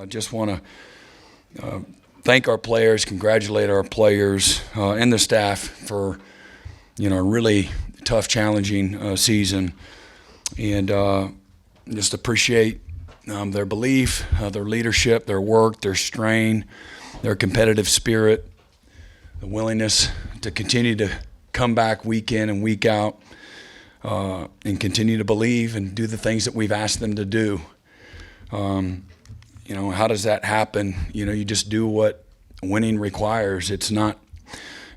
Just want to thank our players, congratulate our players and the staff for a really tough, challenging season, and just appreciate their belief, their leadership, their work, their strain, their competitive spirit, the willingness to continue to come back week in and week out, and continue to believe and do the things that we've asked them to do. How does that happen? You just do what winning requires. It's not,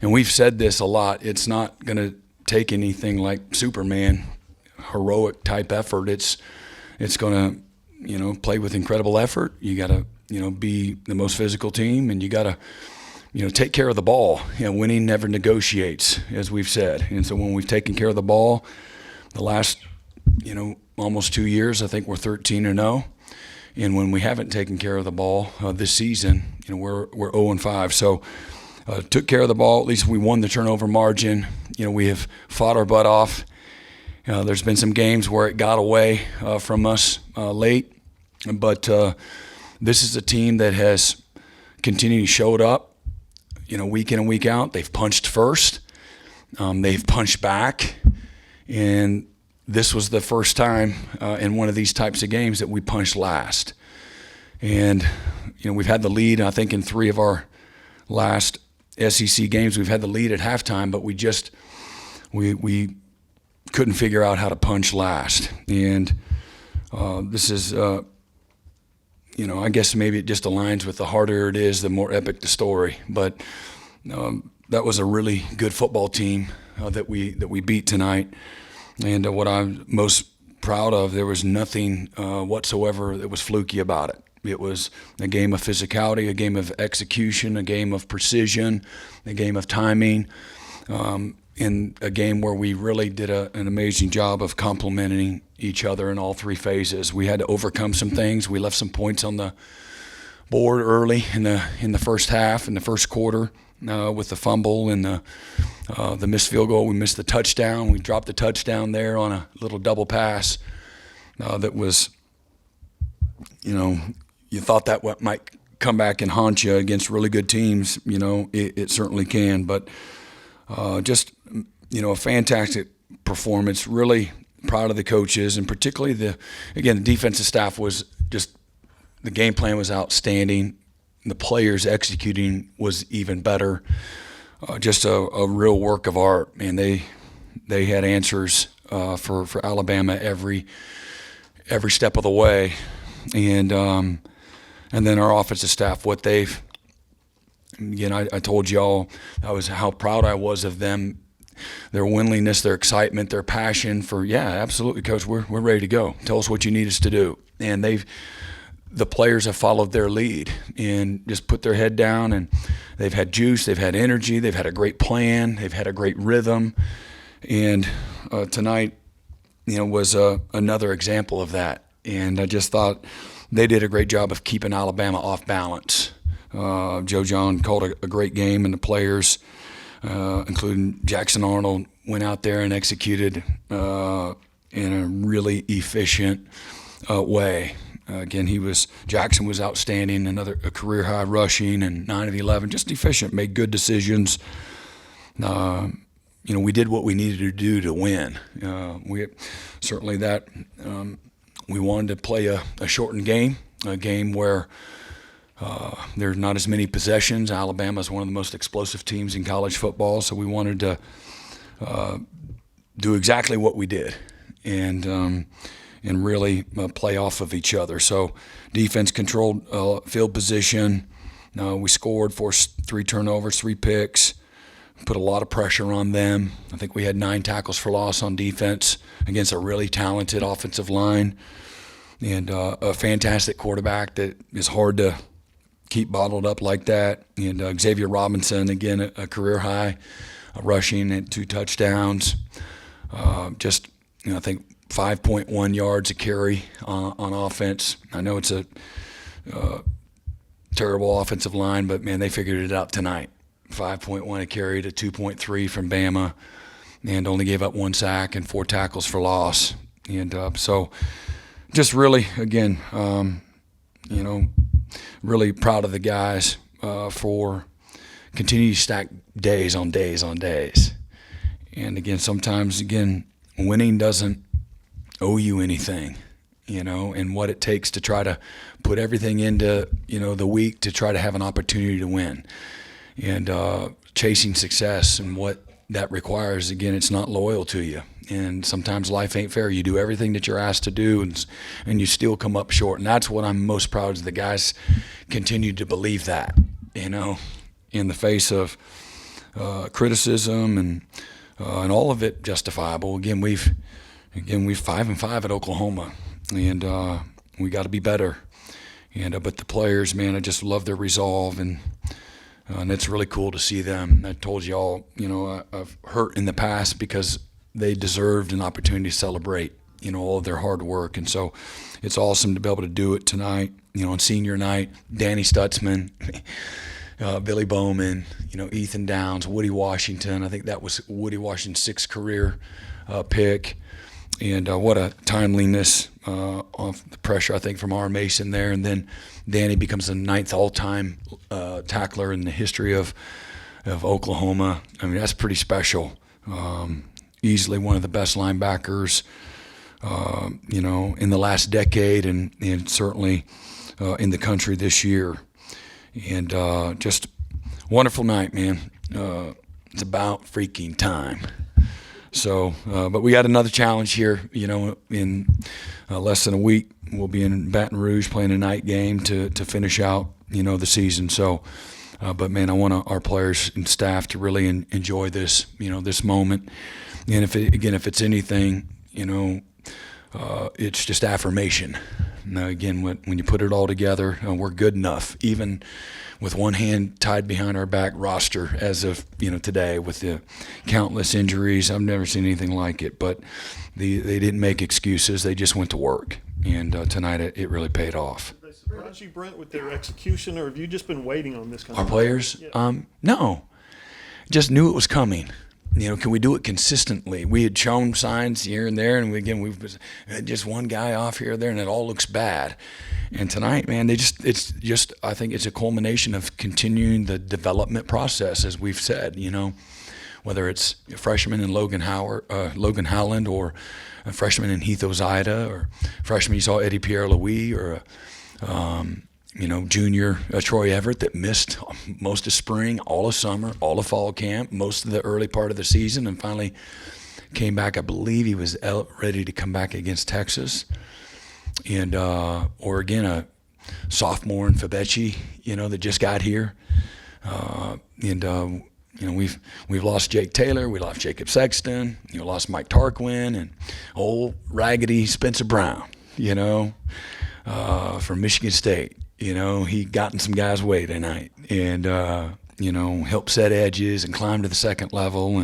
and we've said this a lot, it's not going to take anything like Superman, heroic type effort. It's going to, play with incredible effort. You got to, be the most physical team, and you got to, take care of the ball. Winning never negotiates, as we've said. And so when we've taken care of the ball, the last, almost 2 years, I think we're 13-0. And when we haven't taken care of the ball this season, we're 0-5. So took care of the ball. At least we won the turnover margin. We have fought our butt off. There's been some games where it got away from us late, but this is a team that has continued to show up, week in and week out. They've punched first. They've punched back, and this was the first time in one of these types of games that we punched last. And, we've had the lead, I think, in 3 of our last SEC games. We've had the lead at halftime, but we couldn't figure out how to punch last. And this is, I guess maybe it just aligns with the harder it is, the more epic the story. But that was a really good football team that we beat tonight. And what I'm most proud of, there was nothing whatsoever that was fluky about it. It was a game of physicality, a game of execution, a game of precision, a game of timing, in a game where we really did an amazing job of complementing each other in all 3 phases. We had to overcome some things. We left some points on the board early in the first half, in the first quarter, with the fumble and the missed field goal. We missed the touchdown. We dropped the touchdown there on a little double pass that was, you thought that might come back and haunt you against really good teams. It certainly can. But just, a fantastic performance. Really proud of the coaches, and particularly the defensive staff was just, the game plan was outstanding. The players executing was even better. Just a real work of art, and they had answers for Alabama every step of the way, and then our offensive staff, what they've, I told y'all how proud I was of them, their willingness, their excitement, their passion for, absolutely, Coach, we're ready to go. Tell us what you need us to do. And the players have followed their lead and just put their head down, and they've had juice, they've had energy, they've had a great plan, they've had a great rhythm. And tonight, was another example of that. And I just thought they did a great job of keeping Alabama off balance. Joe John called a great game, and the players, including Jackson Arnold, went out there and executed in a really efficient way. Again, Jackson was outstanding, a career high rushing and 9 of 11, just efficient, made good decisions. We did what we needed to do to win. We certainly that we wanted to play a shortened game, a game where there's not as many possessions. Alabama is one of the most explosive teams in college football, so we wanted to do exactly what we did, and really play off of each other. So defense controlled field position. We scored, forced 3 turnovers, 3 picks, put a lot of pressure on them. I think we had 9 tackles for loss on defense against a really talented offensive line, and a fantastic quarterback that is hard to keep bottled up like that. And Xavier Robinson, again, a career high rushing and 2 touchdowns. I think 5.1 yards a carry on offense. I know it's a terrible offensive line, but, man, they figured it out tonight. 5.1 a carry to 2.3 from Bama, and only gave up 1 sack and 4 tackles for loss. And so just really, again, really proud of the guys for continuing to stack days on days on days. And again, sometimes, winning doesn't owe you anything, and what it takes to try to put everything into, the week to try to have an opportunity to win. And chasing success and what that requires, again, it's not loyal to you. And sometimes life ain't fair. You do everything that you're asked to do, and you still come up short. And that's what I'm most proud of, is the guys continue to believe that, in the face of criticism and all of it justifiable. Again, we've 5-5 at Oklahoma, and we got to be better. And but the players, man, I just love their resolve, and it's really cool to see them. I told y'all, I've hurt in the past because they deserved an opportunity to celebrate, all of their hard work. And so it's awesome to be able to do it tonight, on senior night. Danny Stutzman, Billy Bowman, Ethan Downs, Woody Washington. I think that was Woody Washington's 6th career pick. And what a timeliness of the pressure, I think, from R. Mason there. And then Danny becomes the 9th all-time tackler in the history of Oklahoma. I mean, that's pretty special. Easily one of the best linebackers, in the last decade, and certainly in the country this year. And just wonderful night, man. It's about freaking time. So, but we got another challenge here, in less than a week. We'll be in Baton Rouge playing a night game to finish out, the season. So, but man, I want our players and staff to really enjoy this, this moment. And if it's anything, it's just affirmation. Now, again, when you put it all together, we're good enough, even with one hand tied behind our back roster as of, today, with the countless injuries. I've never seen anything like it, but they didn't make excuses. They just went to work. And tonight it really paid off. Did they surprise you, Brent, with their execution, or have you just been waiting on this kind Our of players? Yeah. No. Just knew it was coming. Can we do it consistently? We had shown signs here and there, and we've just one guy off here or there, and it all looks bad. And tonight, man, I think it's a culmination of continuing the development process, as we've said, whether it's a freshman in Logan Howland, or a freshman in Heath Ozida, or freshman you saw Eddie Pierre-Louis, or junior Troy Everett that missed most of spring, all of summer, all of fall camp, most of the early part of the season, and finally came back. I believe he was ready to come back against Texas. And or again, a sophomore in Fabechi, that just got here. We've lost Jake Taylor, we lost Jacob Sexton, lost Mike Tarquin, and old raggedy Spencer Brown, from Michigan State. He got in some guys' way tonight, and helped set edges and climb to the second level,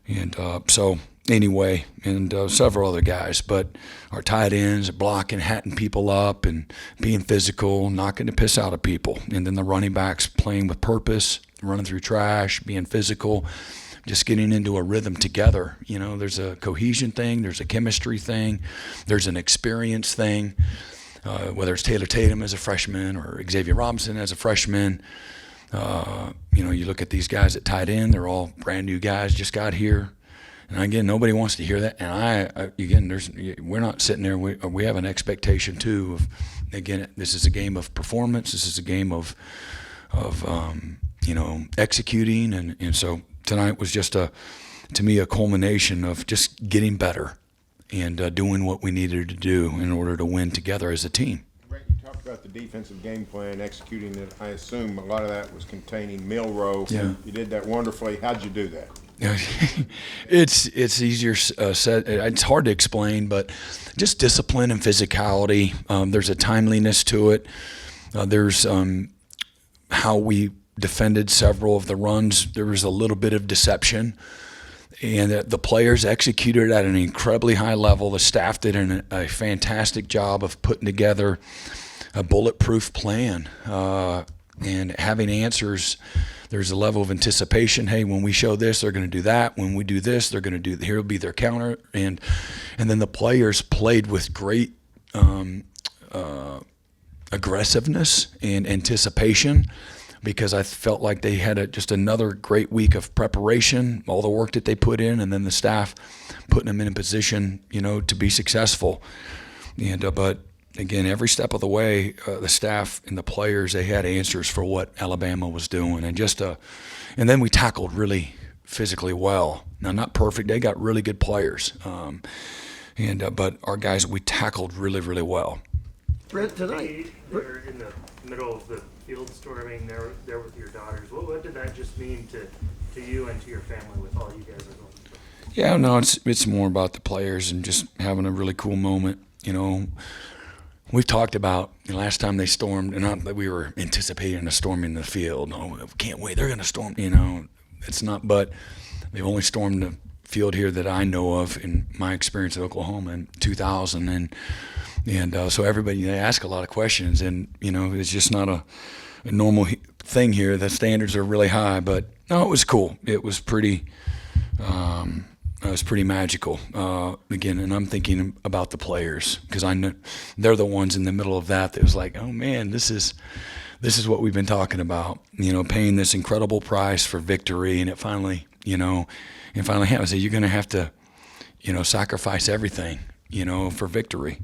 and so anyway, and several other guys. But our tight ends are blocking, hatting people up, and being physical, knocking the piss out of people. And then the running backs playing with purpose, running through trash, being physical, just getting into a rhythm together. There's a cohesion thing, there's a chemistry thing, there's an experience thing. Whether it's Taylor Tatum as a freshman or Xavier Robinson as a freshman, you look at these guys at tight end, they're all brand new guys, just got here. And again, nobody wants to hear that. And we're not sitting there. We have an expectation too of, again, this is a game of performance. This is a game of executing. And so tonight was just to me, a culmination of just getting better and doing what we needed to do in order to win together as a team. Brent, you talked about the defensive game plan, executing it. I assume a lot of that was containing Milroe. Yeah. You did that wonderfully. How'd you do that? It's easier said. It's hard to explain, but just discipline and physicality. There's a timeliness to it. There's how we defended several of the runs. There was a little bit of deception. And the players executed at an incredibly high level. The staff did a fantastic job of putting together a bulletproof plan and having answers. There's a level of anticipation. Hey, when we show this, they're going to do that. When we do this, they're going to do. Here will be their counter. And then the players played with great aggressiveness and anticipation, because I felt like they had just another great week of preparation, all the work that they put in, and then the staff putting them in a position, to be successful. And but again, every step of the way, the staff and the players, they had answers for what Alabama was doing, and then we tackled really physically well. Now, not perfect; they got really good players, but our guys, we tackled really, really well. Brent, tonight. They're in the middle of the field storming there with your daughters. What did that just mean to you and to your family with all you guys are going through? Yeah, no, it's more about the players and just having a really cool moment. We've talked about last time they stormed, and not that we were anticipating a storm in the field. Oh, can't wait, they're going to storm. It's not, but they've only stormed the field here that I know of in my experience at Oklahoma in 2000, and so everybody, they ask a lot of questions, and it's just not a normal thing here. The standards are really high, but no, it was cool. It was pretty. It was pretty magical. Again, and I'm thinking about the players, because I know they're the ones in the middle of that. That was like, oh man, this is what we've been talking about. Paying this incredible price for victory, and it finally, happened. So you're going to have to, sacrifice everything, for victory.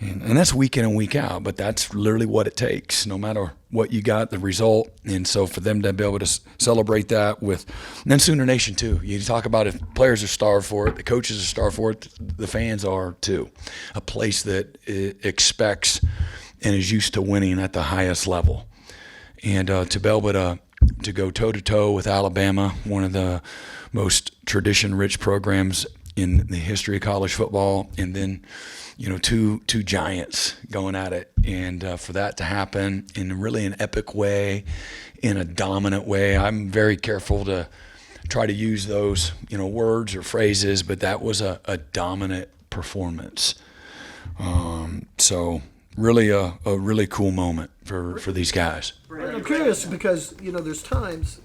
And that's week in and week out, but that's literally what it takes, no matter what you got, the result. And so for them to be able to celebrate that and then Sooner Nation too. You talk about if players are starved for it, the coaches are starved for it, the fans are too. A place that expects and is used to winning at the highest level. And to be able to go toe-to-toe with Alabama, one of the most tradition-rich programs in the history of college football, and then two giants going at it, and for that to happen in really an epic way, in a dominant way. I'm very careful to try to use those words or phrases, but that was a dominant performance. So really a really cool moment for these guys. I'm curious because there's times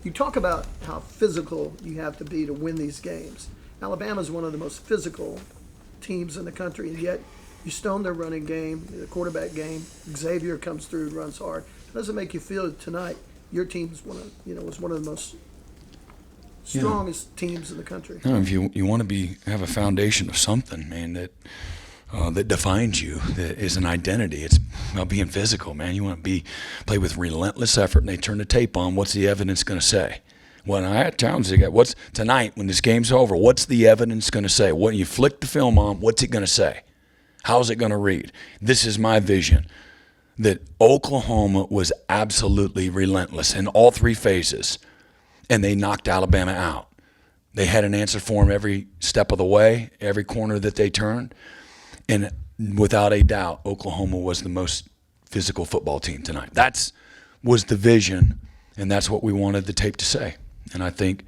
you talk about how physical you have to be to win these games. Alabama's one of the most physical teams in the country, and yet you stone their running game, the quarterback game. Xavier comes through, runs hard. How does it make you feel tonight? Your team's was one of the most strongest teams in the country. No, if you want to have a foundation of something, man, that defines you, that is an identity. It's about being physical, man. You want to play with relentless effort, and they turn the tape on. What's the evidence going to say? When I challenge the guy, what's tonight when this game's over? What's the evidence going to say? When you flick the film on, what's it going to say? How's it going to read? This is my vision. That Oklahoma was absolutely relentless in all three phases, and they knocked Alabama out. They had an answer for them every step of the way, every corner that they turned, and without a doubt, Oklahoma was the most physical football team tonight. That was the vision, and that's what we wanted the tape to say. And I think,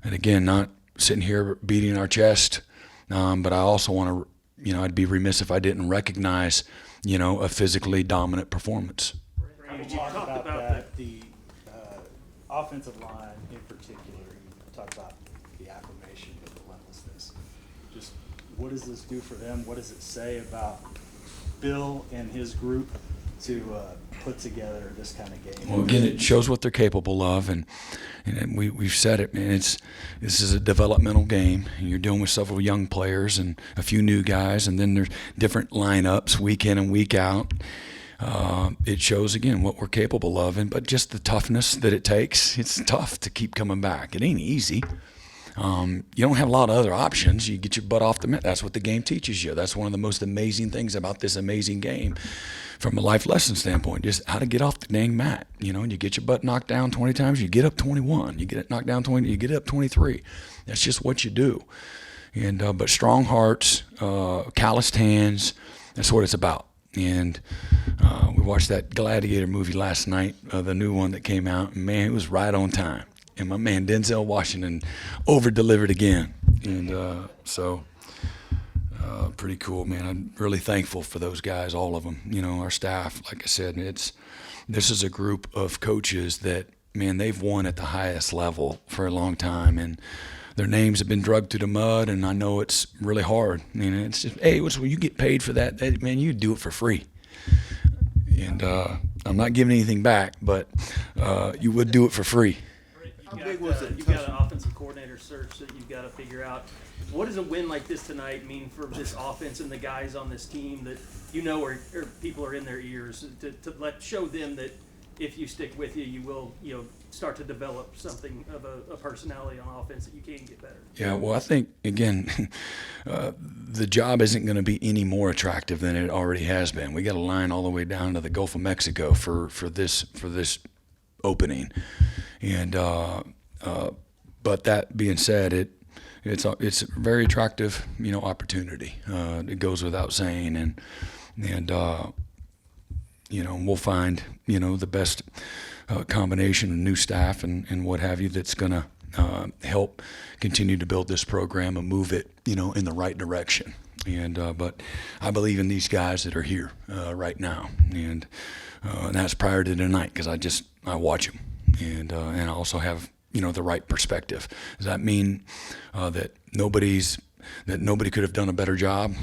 and again, not sitting here beating our chest, but I also want to, I'd be remiss if I didn't recognize, a physically dominant performance. You Talk talked about about that, the offensive line in particular. You talk about the affirmation of relentlessness. Just what does this do for them? What does it say about Bill and his group to put together this kind of game? Well, again, it shows what they're capable of, and we've said it, man. This is a developmental game, and you're dealing with several young players and a few new guys, and then there's different lineups week in and week out. It shows again what we're capable of, but just the toughness that it takes. It's tough to keep coming back. It ain't easy. You don't have a lot of other options. You get your butt off the mat. That's what the game teaches you. That's one of the most amazing things about this amazing game from a life lesson standpoint, just how to get off the dang mat. And you get your butt knocked down 20 times, you get up 21. You get it knocked down 20, you get up 23. That's just what you do. And but strong hearts, calloused hands, that's what it's about. And we watched that Gladiator movie last night, the new one that came out, and man, it was right on time. And my man Denzel Washington over-delivered again. And so pretty cool, man. I'm really thankful for those guys, all of them. Our staff, like I said, this is a group of coaches that, man, they've won at the highest level for a long time. And their names have been dragged through the mud, and I know it's really hard. It's just, hey, when you get paid for that, man, you do it for free. And I'm not giving anything back, but you would do it for free. You've got an offensive coordinator search that you've got to figure out. What does a win like this tonight mean for this offense and the guys on this team that or people are in their ears to show them that if you stick with you will start to develop something of a personality on offense that you can get better. Yeah, well, I think again, the job isn't going to be any more attractive than it already has been. We got a line all the way down to the Gulf of Mexico for this opening, and but that being said, it's a very attractive opportunity. It goes without saying, and we'll find the best combination of new staff and what have you that's going to help continue to build this program and move it in the right direction. And but I believe in these guys that are here right now, and that's prior to tonight because I watch them, and I also have the right perspective. Does that mean that nobody could have done a better job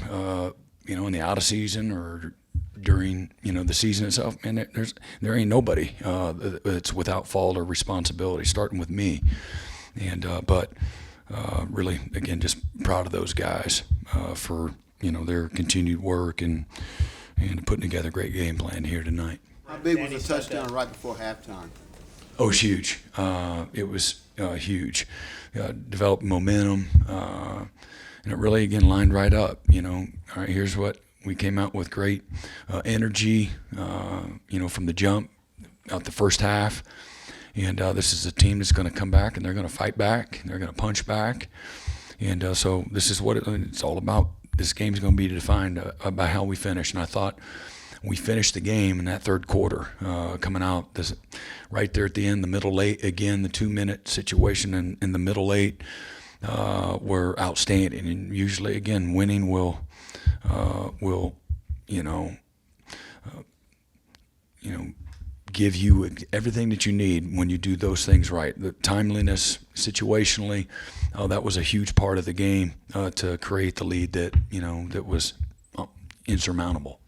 in the out of season or during the season itself? And there ain't nobody that's without fault or responsibility, starting with me. And but really, again, just proud of those guys for their continued work and putting together a great game plan here tonight. How big was the touchdown right before halftime? Oh, it was huge. It was huge. Developed momentum, and it really again lined right up. All right, here's what we came out with: great energy. From the jump, out the first half. And this is a team that's going to come back, and they're going to fight back, and they're going to punch back. And so this is what it's all about. This game's going to be defined by how we finish. And I thought we finished the game in that third quarter, coming out right there at the end, the middle eight, again, the 2-minute situation in the middle eight were outstanding. And usually, again, winning will give you everything that you need when you do those things right. The timeliness, situationally, that was a huge part of the game to create the lead that was insurmountable.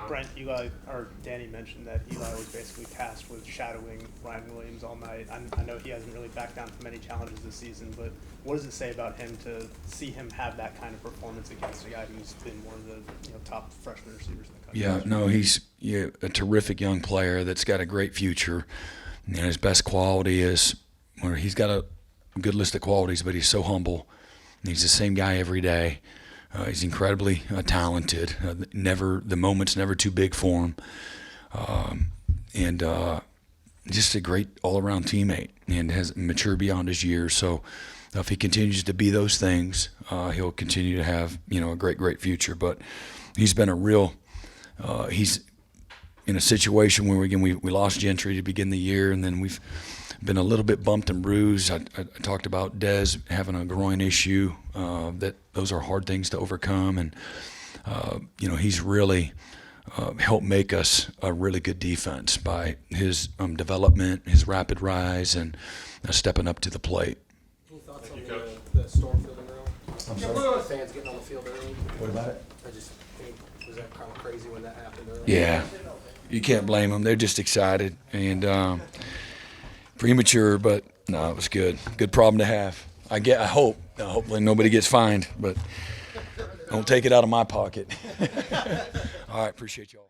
Brent, Eli, or Danny mentioned that Eli was basically tasked with shadowing Ryan Williams all night. I know he hasn't really backed down from any challenges this season, but what does it say about him to see him have that kind of performance against a guy who's been one of the top freshman receivers in the country? Yeah, no, he's a terrific young player that's got a great future. And his best quality is, well, he's got a good list of qualities, but he's so humble. And he's the same guy every day. He's incredibly talented. The moment's never too big for him, and just a great all-around teammate. And has matured beyond his years. So if he continues to be those things, he'll continue to have a great future. But he's been a real. He's in a situation where we lost Gentry to begin the year, and then we've been a little bit bumped and bruised. I talked about Dez having a groin issue. That those are hard things to overcome, and he's really helped make us a really good defense by his development, his rapid rise, and stepping up to the plate. Any thoughts on the storm field early? I'm sorry. Fans getting on the field early. What about it? I just think was that kind of crazy when that happened early? Yeah, you can't blame them. They're just excited and premature, but no, it was good. Good problem to have. I hope. Hopefully nobody gets fined, but don't take it out of my pocket. All right, appreciate y'all.